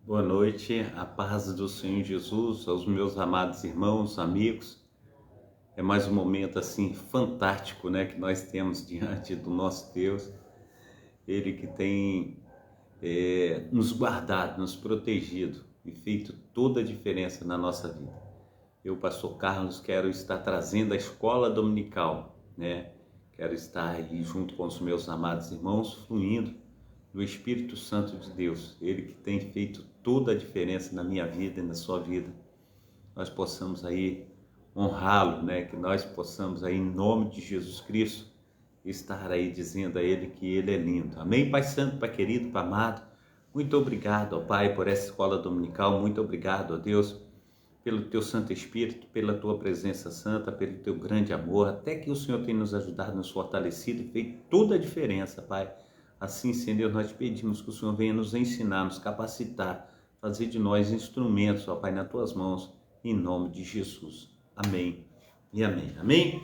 Boa noite, a paz do Senhor Jesus, aos meus amados irmãos, amigos. É mais um momento assim fantástico, né, que nós temos diante do nosso Deus. Ele que tem nos guardado, nos protegido e feito toda a diferença na nossa vida. Eu, pastor Carlos, quero estar trazendo a escola dominical, né? Quero estar aí junto com os meus amados irmãos, fluindo do Espírito Santo de Deus, Ele que tem feito toda a diferença na minha vida e na sua vida. Nós possamos aí honrá-lo, né? Que nós possamos aí, em nome de Jesus Cristo, estar aí dizendo a Ele que Ele é lindo. Amém, Pai Santo, Pai querido, Pai amado. Muito obrigado, ó Pai, por essa escola dominical. Muito obrigado, ó Deus, pelo Teu Santo Espírito, pela Tua presença santa, pelo Teu grande amor, até que o Senhor tem nos ajudado, nos fortalecido e feito toda a diferença, Pai. Assim, Senhor, nós te pedimos que o Senhor venha nos ensinar, nos capacitar, fazer de nós instrumentos, ó Pai, nas Tuas mãos, em nome de Jesus. Amém e amém. Amém?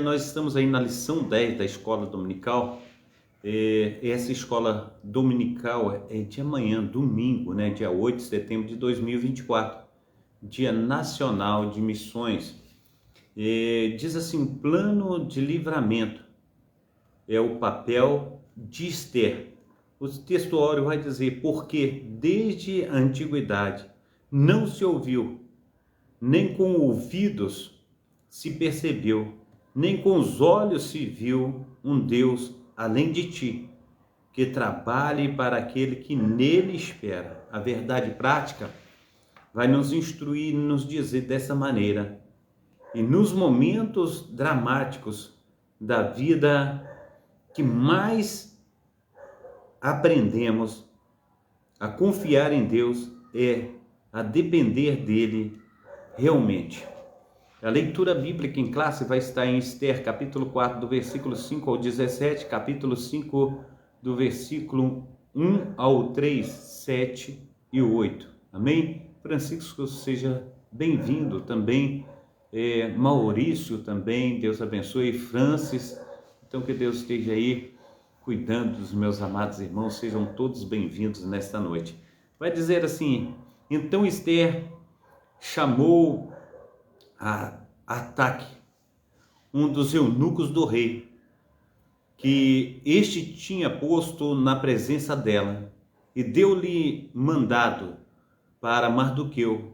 Nós estamos aí na lição 10 da escola dominical. Essa escola dominical é de amanhã, domingo, né, dia 8 de setembro de 2024, Dia Nacional de Missões. Diz assim, plano de livramento é o papel de Esther. O textuário vai dizer, porque desde a antiguidade não se ouviu, nem com ouvidos se percebeu, nem com os olhos se viu um Deus além de ti, que trabalhe para aquele que nele espera. A verdade prática vai nos instruir, nos dizer dessa maneira. E nos momentos dramáticos da vida que mais aprendemos a confiar em Deus a depender dele realmente. A leitura bíblica em classe vai estar em Esther, capítulo 4, do versículo 5 ao 17, capítulo 5, do versículo 1 ao 3, 7 e 8. Amém? Francisco, seja bem-vindo também. Maurício também, Deus abençoe. Francis, então que Deus esteja aí cuidando dos meus amados irmãos, sejam todos bem-vindos nesta noite. Vai dizer assim, então Esther chamou a Ataque, um dos eunucos do rei, que este tinha posto na presença dela, e deu-lhe mandado para Mardoqueu,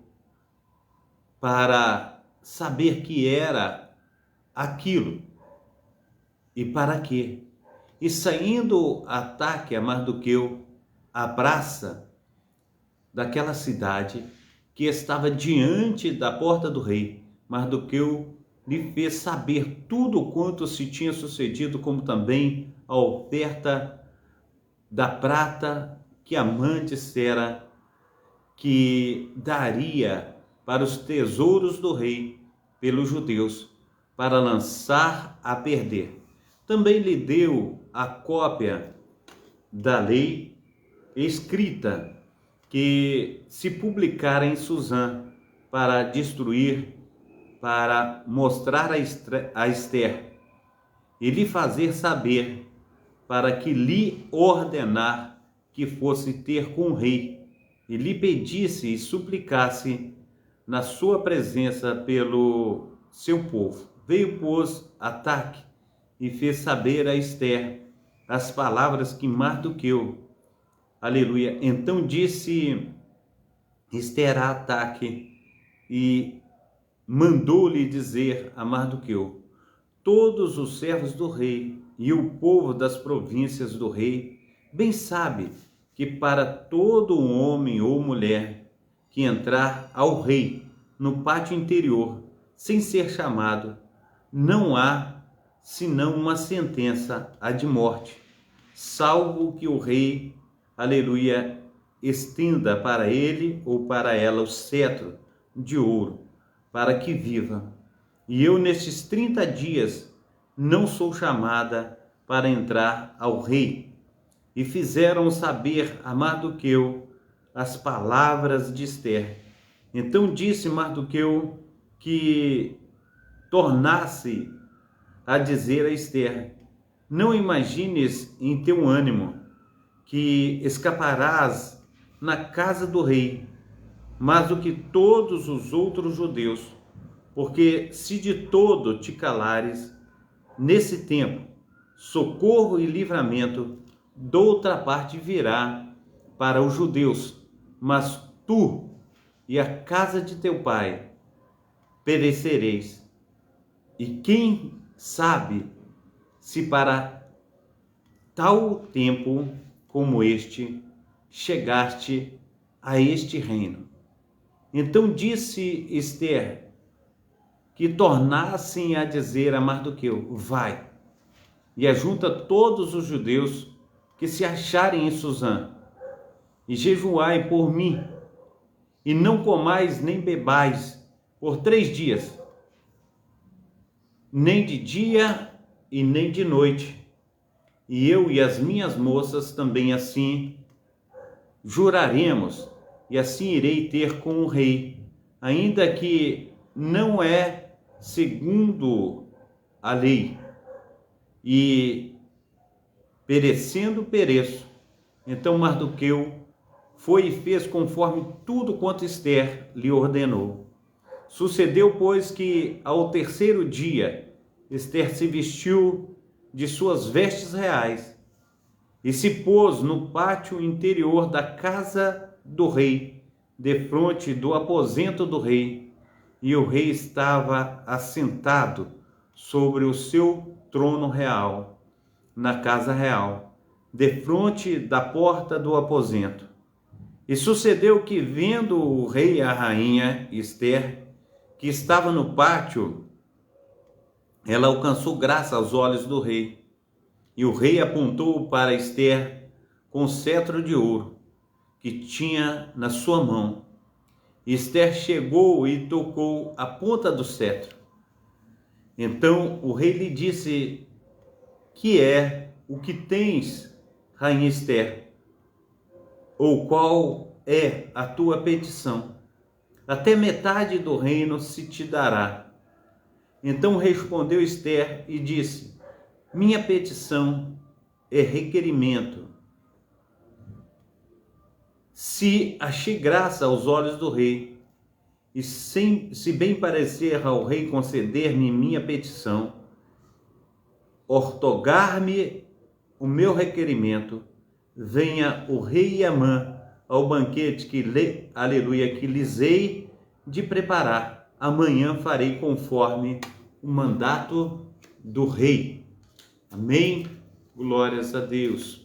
para saber que era aquilo e para quê. E saindo Ataque a Mardoqueu, à praça daquela cidade que estava diante da porta do rei, Mardoqueu lhe fez saber tudo quanto se tinha sucedido, como também a oferta da prata que Amã dissera que daria para os tesouros do rei pelos judeus, para lançar a perder. Também lhe deu a cópia da lei escrita que se publicara em Suzã para destruir, para mostrar a Esther e lhe fazer saber, para que lhe ordenar que fosse ter com o rei e lhe pedisse e suplicasse na sua presença pelo seu povo. Veio, pois, Ataque e fez saber a Esther as palavras que Mardoqueu, aleluia, então disse Esther a Ataque e mandou-lhe dizer a Mardoqueu, todos os servos do rei e o povo das províncias do rei bem sabe que para todo homem ou mulher que entrar ao rei no pátio interior sem ser chamado, não há senão uma sentença, a de morte, salvo que o rei, aleluia, estenda para ele ou para ela o cetro de ouro, para que viva. E eu nestes 30 dias não sou chamada para entrar ao rei. E fizeram saber a Mardoqueu as palavras de Esther. Então disse Mardoqueu que tornasse a dizer a Esther, não imagines em teu ânimo que escaparás na casa do rei, mais do que todos os outros judeus, porque se de todo te calares, nesse tempo, socorro e livramento de outra parte virá para os judeus, mas tu e a casa de teu pai perecereis. E quem sabe se para tal tempo como este chegaste a este reino. Então disse Ester, que tornassem a dizer a Mardoqueu: vai e ajunta todos os judeus que se acharem em Susã, e jejuai por mim, e não comais nem bebais por 3 dias, nem de dia e nem de noite. E eu e as minhas moças também assim juraremos, e assim irei ter com o rei, ainda que não é segundo a lei, e perecendo pereço. Então Mardoqueu foi e fez conforme tudo quanto Ester lhe ordenou. Sucedeu, pois, que ao 3º dia Ester se vestiu de suas vestes reais e se pôs no pátio interior da casa do rei, defronte do aposento do rei, e o rei estava assentado sobre o seu trono real, na casa real, defronte da porta do aposento. E sucedeu que, vendo o rei e a rainha Ester, que estava no pátio, ela alcançou graça aos olhos do rei. E o rei apontou para Ester com o cetro de ouro que tinha na sua mão. Ester chegou e tocou a ponta do cetro. Então o rei lhe disse: que é o que tens, rainha Ester? Ou qual é a tua petição? Até metade do reino se te dará. Então respondeu Ester e disse: minha petição é requerimento. Se achei graça aos olhos do rei, e se bem parecer ao rei conceder-me minha petição, ortogar-me o meu requerimento, venha o rei Amã ao banquete que lhes hei de preparar. Amanhã farei conforme o mandato do rei. Amém? Glórias a Deus.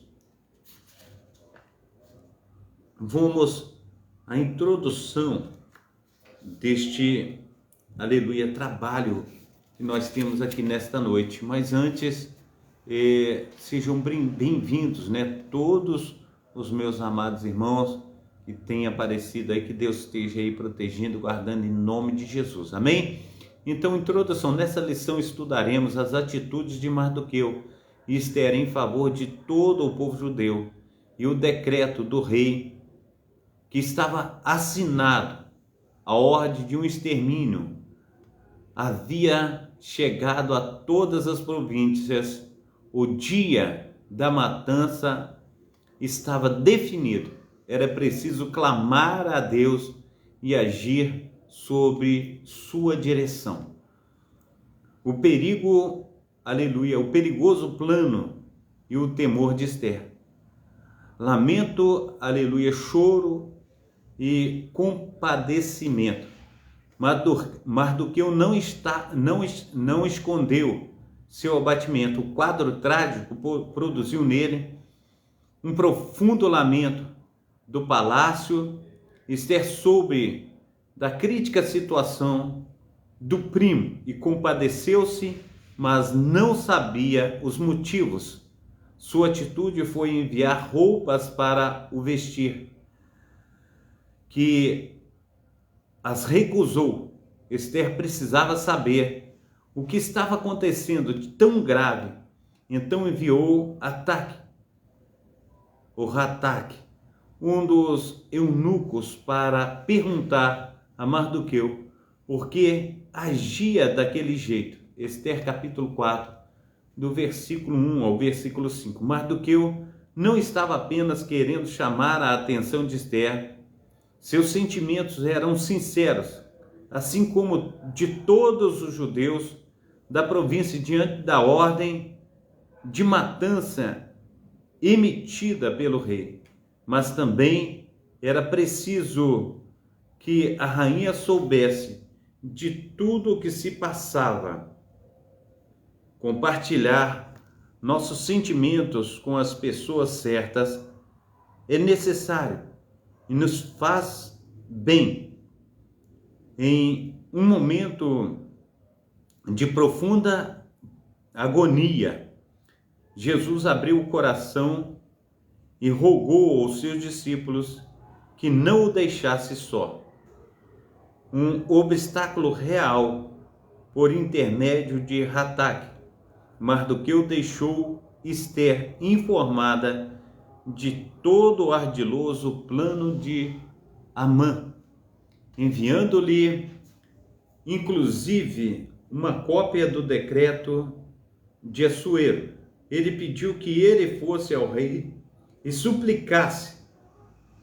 Vamos à introdução deste, aleluia, trabalho que nós temos aqui nesta noite. Mas antes, sejam bem-vindos, né? Todos os meus amados irmãos que têm aparecido aí, que Deus esteja aí protegendo, guardando em nome de Jesus. Amém? Então, introdução. Nessa lição estudaremos as atitudes de Mardoqueu e Ester em favor de todo o povo judeu e o decreto do rei que estava assinado, a ordem de um extermínio havia chegado a todas as províncias. O dia da matança estava definido. Era preciso clamar a Deus e agir sobre sua direção. O perigo, aleluia, o perigoso plano e o temor de Ester. Lamento, aleluia, choro e compadecimento. Mardoqueu não escondeu seu abatimento. O quadro trágico produziu nele um profundo lamento do palácio. Ester soube da crítica situação do primo e compadeceu-se, mas não sabia os motivos. Sua atitude foi enviar roupas para o vestir, que as recusou. Ester precisava saber o que estava acontecendo de tão grave. Então enviou o Ratak, um dos eunucos, para perguntar a Mardoqueu por que agia daquele jeito. Ester capítulo 4, do versículo 1 ao versículo 5. Mardoqueu não estava apenas querendo chamar a atenção de Esther. Seus sentimentos eram sinceros, assim como de todos os judeus da província diante da ordem de matança emitida pelo rei. Mas também era preciso que a rainha soubesse de tudo o que se passava. Compartilhar nossos sentimentos com as pessoas certas é necessário e nos faz bem. Em um momento de profunda agonia, Jesus abriu o coração e rogou aos seus discípulos que não o deixasse só. Um obstáculo real por intermédio de Hatak. Mardoqueu deixou Esther informada de todo o ardiloso plano de Amã, enviando-lhe inclusive uma cópia do decreto de Assuero. Ele pediu que ele fosse ao rei e suplicasse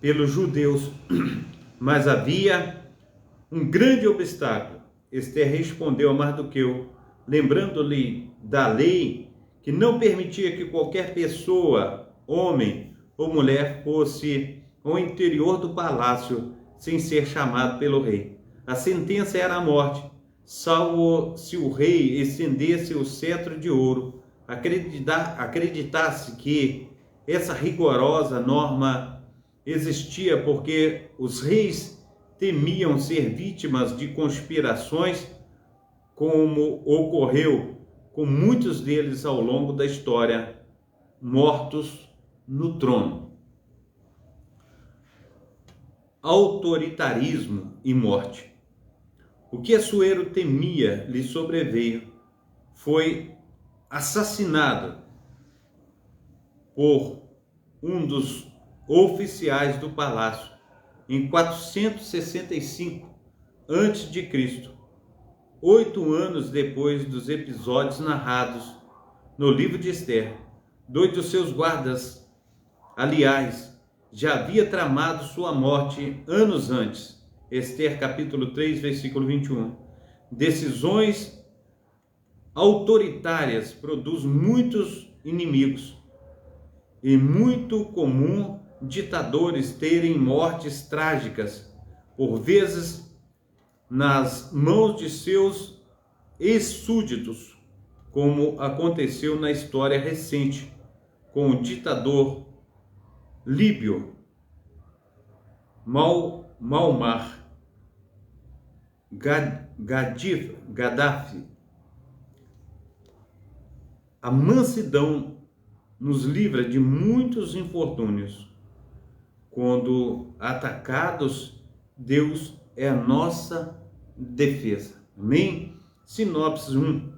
pelos judeus, mas havia um grande obstáculo. Esther respondeu a Mardoqueu, lembrando-lhe da lei que não permitia que qualquer pessoa, homem ou mulher, fosse ao interior do palácio sem ser chamado pelo rei. A sentença era a morte, salvo se o rei estendesse o cetro de ouro, acreditasse que essa rigorosa norma existia porque os reis temiam ser vítimas de conspirações, como ocorreu com muitos deles ao longo da história, mortos no trono. Autoritarismo e morte. O que Assuero temia lhe sobreveio. Foi assassinado por um dos oficiais do palácio em 465 a.C., 8 anos depois dos episódios narrados no livro de Esther. Dois dos seus guardas, aliás, já havia tramado sua morte anos antes. Esther capítulo 3, versículo 21. Decisões autoritárias produzem muitos inimigos. E muito comum ditadores terem mortes trágicas, por vezes nas mãos de seus ex-súditos, como aconteceu na história recente com o ditador líbio Muammar Gaddafi. A mansidão nos livra de muitos infortúnios. Quando atacados, Deus é a nossa defesa. Amém? Sinopse 1.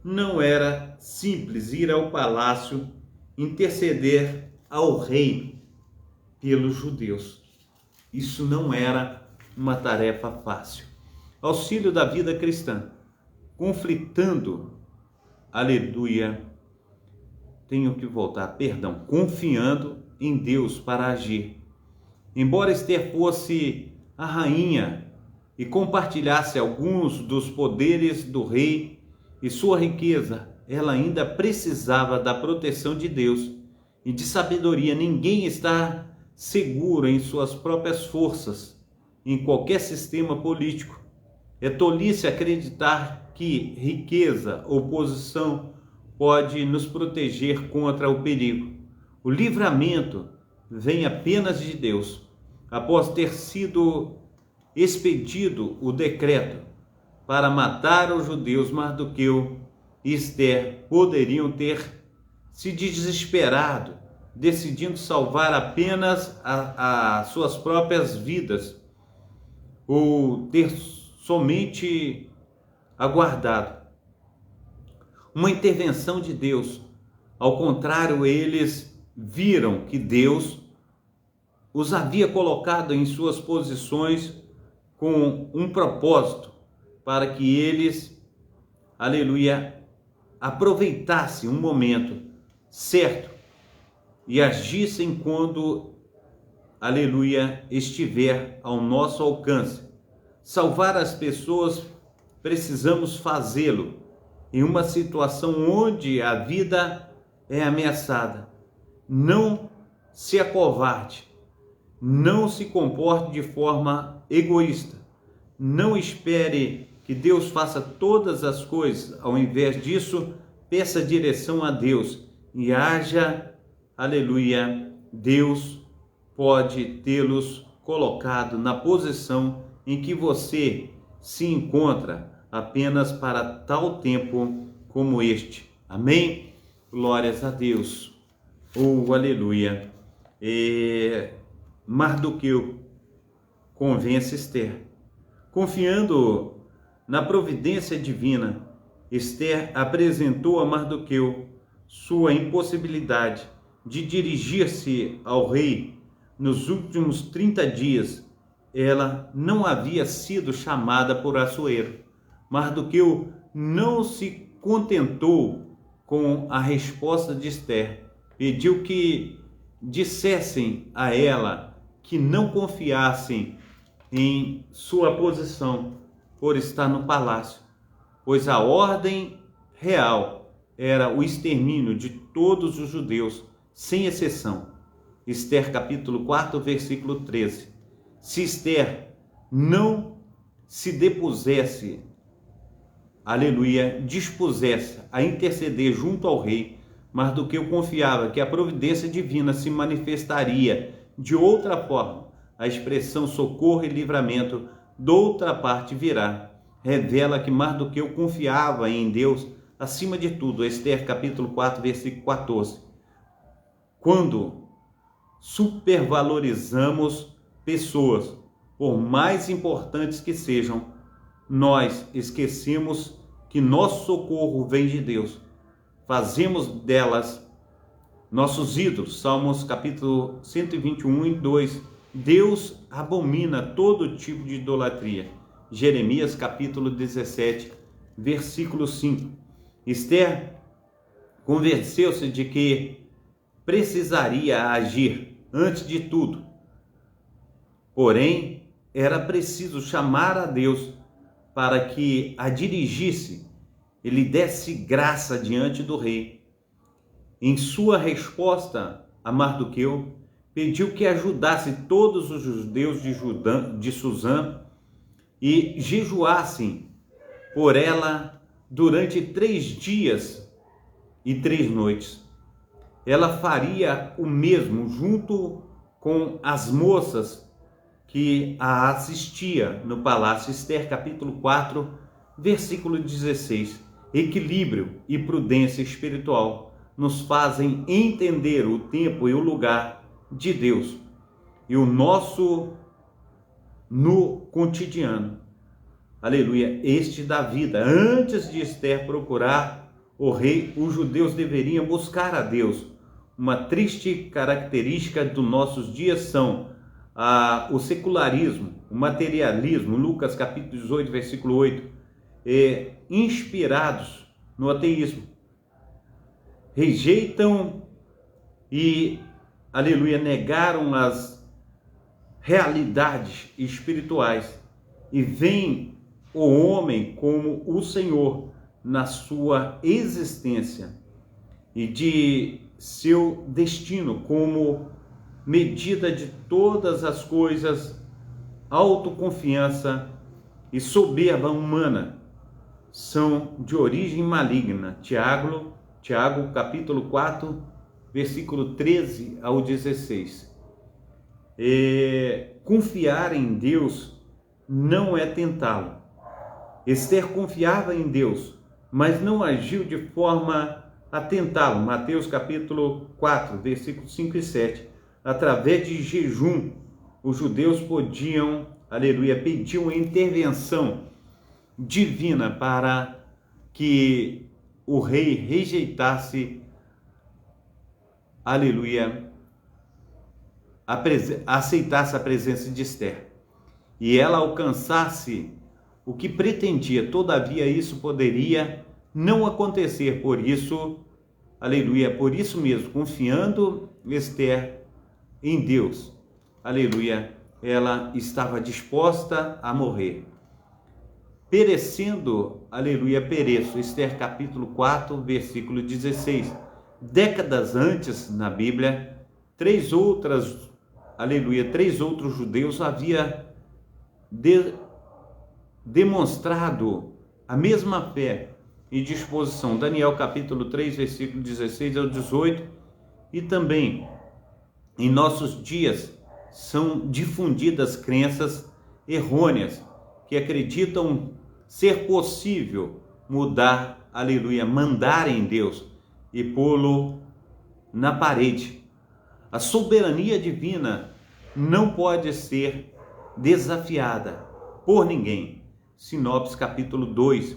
Não era simples ir ao palácio interceder ao rei pelos judeus. Isso não era uma tarefa fácil. Auxílio da vida cristã. Conflitando, aleluia, confiando em Deus para agir. Embora Esther fosse a rainha e compartilhasse alguns dos poderes do rei e sua riqueza, ela ainda precisava da proteção de Deus e de sabedoria. Ninguém está seguro em suas próprias forças, em qualquer sistema político. É tolice acreditar que riqueza ou posição pode nos proteger contra o perigo. O livramento vem apenas de Deus. Após ter sido expedido o decreto para matar os judeus, Mardoqueu e Esther poderiam ter se desesperado, decidindo salvar apenas as suas próprias vidas, ou ter somente aguardado uma intervenção de Deus. Ao contrário, eles viram que Deus os havia colocado em suas posições com um propósito, para que eles, aleluia, aproveitassem um momento certo e agissem quando, aleluia, estiver ao nosso alcance. Salvar as pessoas, precisamos fazê-lo em uma situação onde a vida é ameaçada. Não se acovarde, não se comporte de forma egoísta, não espere que Deus faça todas as coisas. Ao invés disso, peça direção a Deus e haja, aleluia. Deus pode tê-los colocado na posição em que você se encontra apenas para tal tempo como este. Amém? Glórias a Deus. Oh, aleluia. Mardoqueu convence Esther. Confiando na providência divina, Esther apresentou a Mardoqueu sua impossibilidade de dirigir-se ao rei nos últimos 30 dias. Ela não havia sido chamada por Assuero. Mardoqueu não se contentou com a resposta de Esther. Pediu que dissessem a ela que não confiassem em sua posição por estar no palácio, pois a ordem real era o extermínio de todos os judeus, sem exceção. Esther capítulo 4, versículo 13. Se Esther não se depusesse, aleluia, dispusesse a interceder junto ao rei, Mardoqueu confiava que a providência divina se manifestaria de outra forma. A expressão socorro e livramento de outra parte virá revela que Mardoqueu confiava em Deus acima de tudo. Esther capítulo 4, versículo 14. Quando supervalorizamos pessoas, por mais importantes que sejam, nós esquecemos que nosso socorro vem de Deus. Fazemos delas nossos ídolos. Salmos capítulo 121 e 2. Deus abomina todo tipo de idolatria. Jeremias capítulo 17, versículo 5. Esther convenceu-se de que precisaria agir antes de tudo. Porém, era preciso chamar a Deus para que a dirigisse e lhe desse graça diante do rei. Em sua resposta a Mardoqueu, pediu que ajudasse todos os judeus de Susã e jejuassem por ela durante 3 dias e 3 noites. Ela faria o mesmo junto com as moças que a assistia no palácio. Esther capítulo 4, versículo 16. Equilíbrio e prudência espiritual nos fazem entender o tempo e o lugar de Deus e o nosso no cotidiano. Aleluia. Este da vida. Antes de Esther procurar o rei, os judeus deveriam buscar a Deus. Uma triste característica dos nossos dias são o secularismo, o materialismo. Lucas capítulo 18, versículo 8. Inspirados no ateísmo. Rejeitam e, aleluia, negaram as realidades espirituais e veem o homem como o Senhor na sua existência e de seu destino como medida de todas as coisas. Autoconfiança e soberba humana são de origem maligna. Tiago capítulo 4, versículo 13 ao 16. Confiar em Deus não é tentá-lo. Esther confiava em Deus, mas não agiu de forma a tentá-lo. Mateus capítulo 4, versículos 5 e 7. Através de jejum, os judeus podiam, aleluia, pediam intervenção divina para que o rei rejeitasse, aleluia, aceitasse a presença de Esther e ela alcançasse o que pretendia. Todavia, isso poderia não acontecer. Por isso, aleluia, por isso mesmo, confiando Esther em Deus. Aleluia. Ela estava disposta a morrer. Perecendo, aleluia, pereço. Esther capítulo 4, versículo 16. Décadas antes, na Bíblia, três outros judeus haviam demonstrado a mesma fé e disposição. Daniel capítulo 3, versículo 16 ao 18. E também, em nossos dias, são difundidas crenças errôneas que acreditam ser possível mudar, aleluia, mandar em Deus e pô-lo na parede. A soberania divina não pode ser desafiada por ninguém. Sinopse capítulo 2,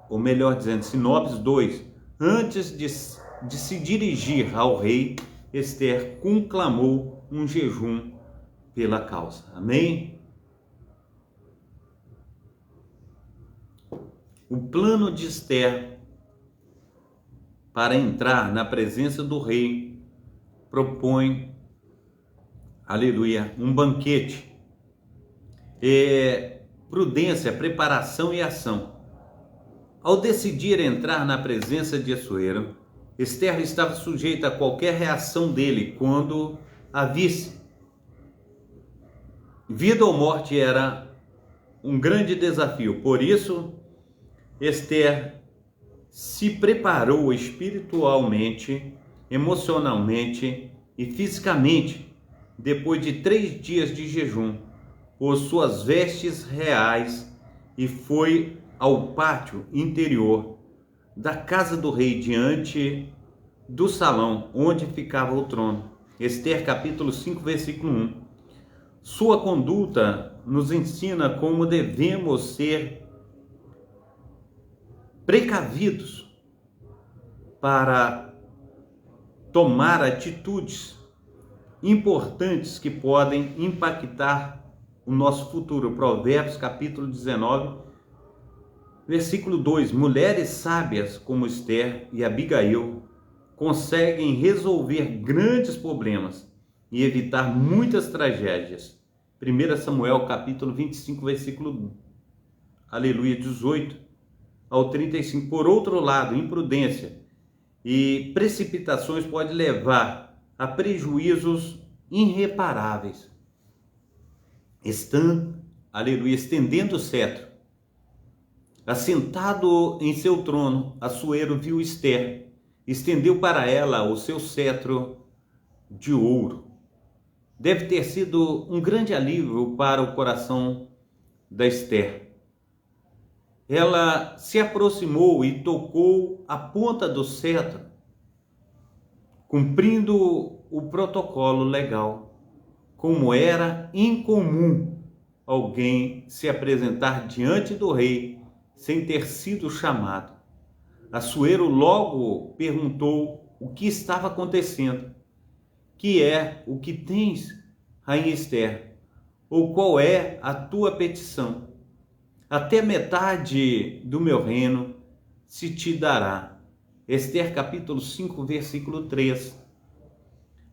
ou melhor dizendo, Sinopse 2, antes de se dirigir ao rei, Esther conclamou um jejum pela causa. Amém? O plano de Esther para entrar na presença do rei propõe, aleluia, um banquete. Prudência, preparação e ação. Ao decidir entrar na presença de Assuero, Esther estava sujeita a qualquer reação dele quando a visse. Vida ou morte era um grande desafio. Por isso, Esther se preparou espiritualmente, emocionalmente e fisicamente. Depois de 3 dias de jejum, pôs suas vestes reais e foi ao pátio interior da casa do rei, diante do salão onde ficava o trono. Esther capítulo 5, versículo 1. Sua conduta nos ensina como devemos ser precavidos para tomar atitudes importantes que podem impactar o nosso futuro. Provérbios capítulo 19, versículo 2. Mulheres sábias como Esther e Abigail conseguem resolver grandes problemas e evitar muitas tragédias. 1 Samuel capítulo 25, versículo, aleluia, 18 ao 35. Por outro lado, imprudência e precipitações podem levar a prejuízos irreparáveis. Estendendo o cetro, assentado em seu trono, Assuero viu Esther, estendeu para ela o seu cetro de ouro. Deve ter sido um grande alívio para o coração da Esther. Ela se aproximou e tocou a ponta do cetro, cumprindo o protocolo legal, como era incomum alguém se apresentar diante do rei sem ter sido chamado. Assuero logo perguntou o que estava acontecendo. Que é o que tens, rainha Esther? Ou qual é a tua petição? Até metade do meu reino se te dará. Esther capítulo 5, versículo 3.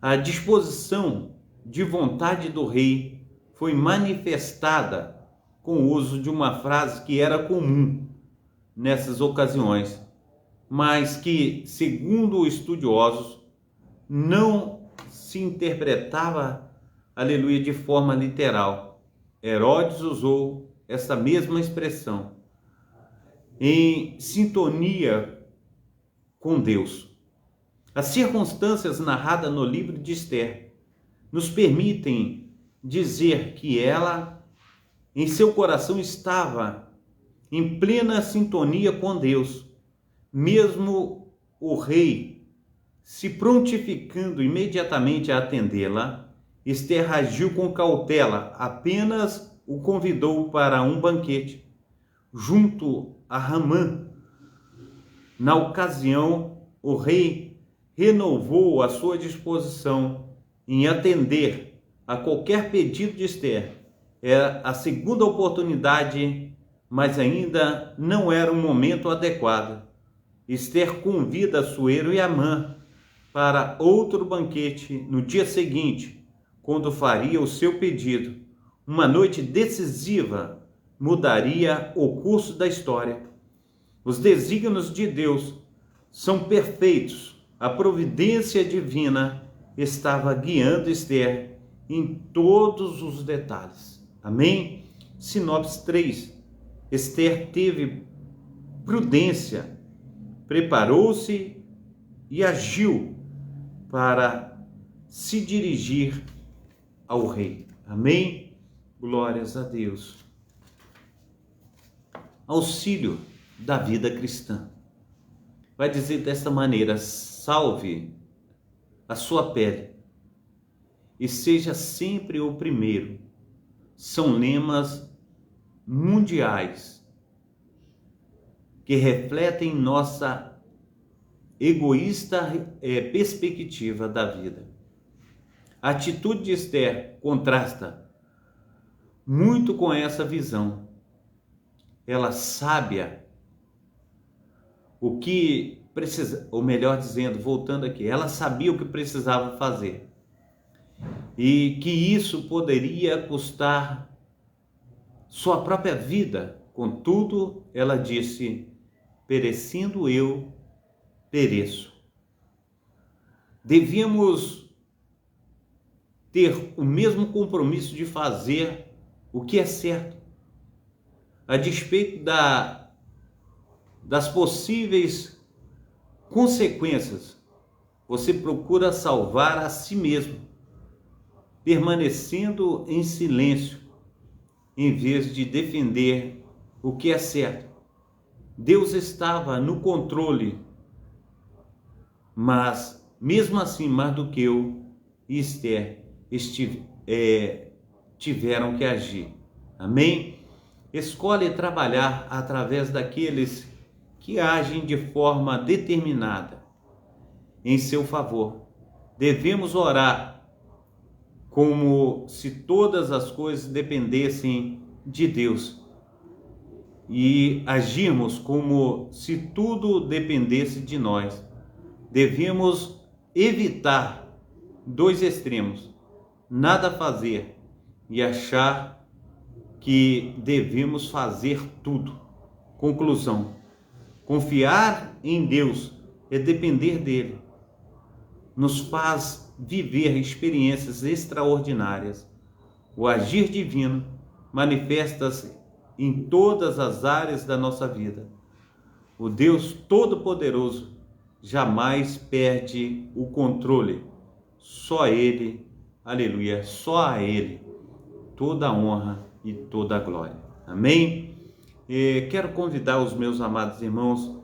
A disposição de vontade do rei foi manifestada com o uso de uma frase que era comum nessas ocasiões, mas que, segundo estudiosos, não se interpretava, aleluia, de forma literal. Herodes usou essa mesma expressão em sintonia com Deus. As circunstâncias narradas no livro de Esther nos permitem dizer que ela, em seu coração, estava em plena sintonia com Deus. Mesmo o rei se prontificando imediatamente a atendê-la, Esther agiu com cautela, apenas o convidou para um banquete junto a Hamã. Na ocasião, o rei renovou a sua disposição em atender a qualquer pedido de Esther. Era a segunda oportunidade, mas ainda não era um momento adequado. Esther convida Assuero e Amã para outro banquete no dia seguinte, quando faria o seu pedido. Uma noite decisiva mudaria o curso da história. Os desígnios de Deus são perfeitos. A providência divina estava guiando Esther em todos os detalhes. Amém? Sinopse 3. Esther teve prudência, preparou-se e agiu para se dirigir ao rei. Amém? Glórias a Deus. Auxílio da vida cristã. Vai dizer desta maneira: salve a sua pele e seja sempre o primeiro. São lemas mundiais que refletem nossa egoísta perspectiva da vida. A atitude de Esther contrasta muito com essa visão. Ela sábia o que precisa, ou melhor dizendo, voltando aqui, ela sabia o que precisava fazer e que isso poderia custar sua própria vida. Contudo, ela disse: perecendo eu, pereço. Devíamos ter o mesmo compromisso de fazer o que é certo, a despeito das possíveis consequências. Você procura salvar a si mesmo, permanecendo em silêncio, em vez de defender o que é certo. Deus estava no controle, mas mesmo assim Mardoqueu e Esther tiveram que agir. Amém? Escolhe trabalhar através daqueles que agem de forma determinada em seu favor. Devemos orar como se todas as coisas dependessem de Deus e agirmos como se tudo dependesse de nós. Devemos evitar dois extremos: nada fazer e achar que devemos fazer tudo. Conclusão: confiar em Deus é depender dele. Nos faz viver experiências extraordinárias. O agir divino manifesta-se em todas as áreas da nossa vida. O Deus Todo-Poderoso jamais perde o controle. Só Ele, aleluia, só a Ele toda a honra e toda a glória. Amém? Quero convidar os meus amados irmãos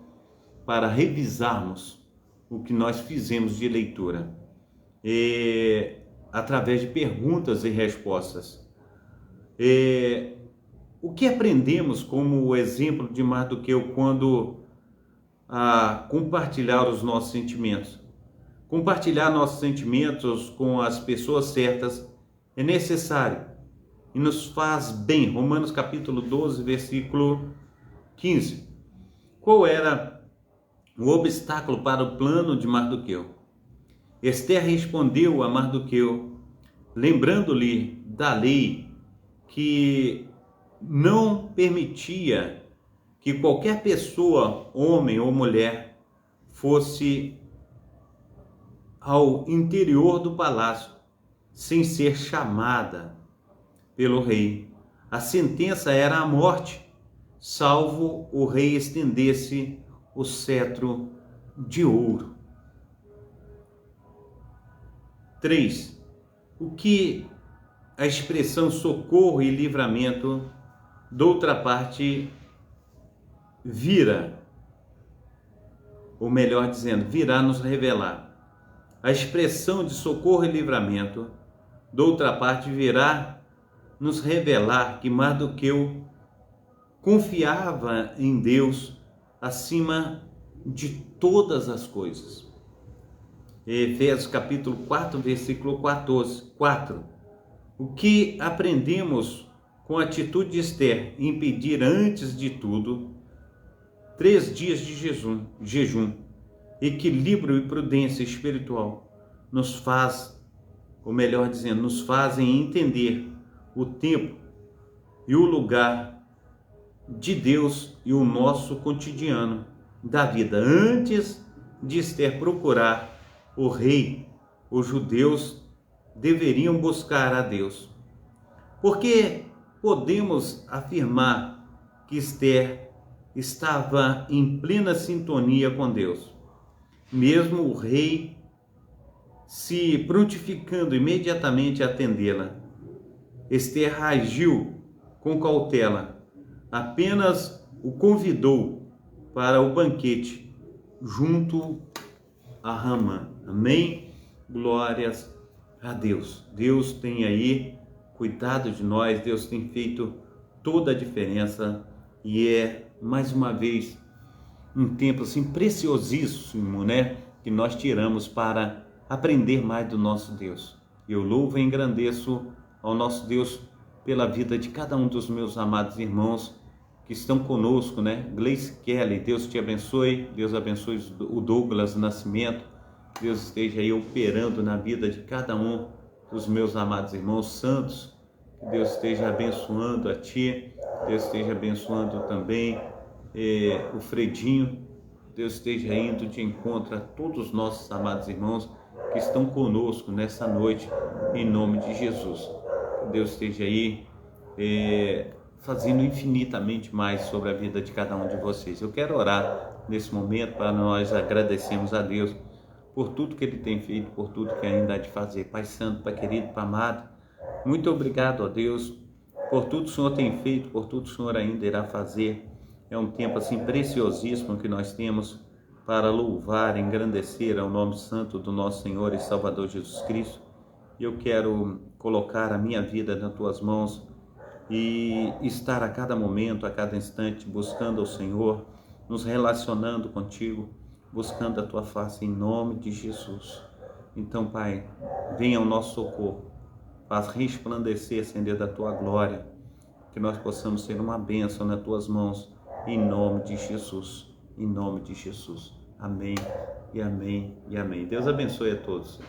para revisarmos o que nós fizemos de leitura, através de perguntas e respostas. O que aprendemos como o exemplo de Mardoqueu quando a compartilhar os nossos sentimentos? Compartilhar nossos sentimentos com as pessoas certas é necessário e nos faz bem. Romanos capítulo 12, versículo 15. Qual era o obstáculo para o plano de Mardoqueu? Esther respondeu a Mardoqueu, lembrando-lhe da lei que não permitia que qualquer pessoa, homem ou mulher, fosse ao interior do palácio sem ser chamada pelo rei. A sentença era a morte, salvo o rei estendesse o cetro de ouro. 3. O que a expressão socorro e livramento, doutra parte, virá nos revelar. A expressão de socorro e livramento, doutra parte, virá nos revelar que Mardoqueu confiava em Deus acima de todas as coisas. Efésios capítulo 4, versículo 14. 4. O que aprendemos com a atitude de Esther em pedir antes de tudo 3 dias de jejum equilíbrio e prudência espiritual nos faz, ou melhor dizendo, nos fazem entender o tempo e o lugar de Deus e o nosso cotidiano da vida. Antes de Esther procurar o rei, os judeus deveriam buscar a Deus. Porque podemos afirmar que Esther estava em plena sintonia com Deus. Mesmo o rei se prontificando imediatamente a atendê-la, Esther agiu com cautela, apenas o convidou para o banquete junto a Ramã. Amém? Glórias a Deus. Deus tem aí cuidado de nós, Deus tem feito toda a diferença e é, mais uma vez, um tempo assim preciosíssimo, né? Que nós tiramos para aprender mais do nosso Deus. Eu louvo e engrandeço ao nosso Deus pela vida de cada um dos meus amados irmãos que estão conosco, né? Gleice Kelly, Deus te abençoe, Deus abençoe o Douglas Nascimento, Deus esteja aí operando na vida de cada um dos meus amados irmãos santos, que Deus esteja abençoando a ti, Deus esteja abençoando também o Fredinho, Deus esteja indo de encontro a todos os nossos amados irmãos que estão conosco nessa noite, em nome de Jesus. Que Deus esteja aí fazendo infinitamente mais sobre a vida de cada um de vocês. Eu quero orar nesse momento para nós agradecermos a Deus por tudo que Ele tem feito, por tudo que ainda há de fazer. Pai Santo, Pai querido, Pai amado, muito obrigado, ó Deus, por tudo que o Senhor tem feito, por tudo que o Senhor ainda irá fazer. É um tempo assim preciosíssimo que nós temos para louvar, engrandecer ao nome santo do nosso Senhor e Salvador Jesus Cristo. E eu quero colocar a minha vida nas tuas mãos e estar a cada momento, a cada instante, buscando o Senhor, nos relacionando contigo, buscando a tua face em nome de Jesus. Então, Pai, venha ao nosso socorro, faz resplandecer, acender da tua glória, que nós possamos ser uma bênção nas tuas mãos, em nome de Jesus, em nome de Jesus. Amém e amém e amém. Deus abençoe a todos.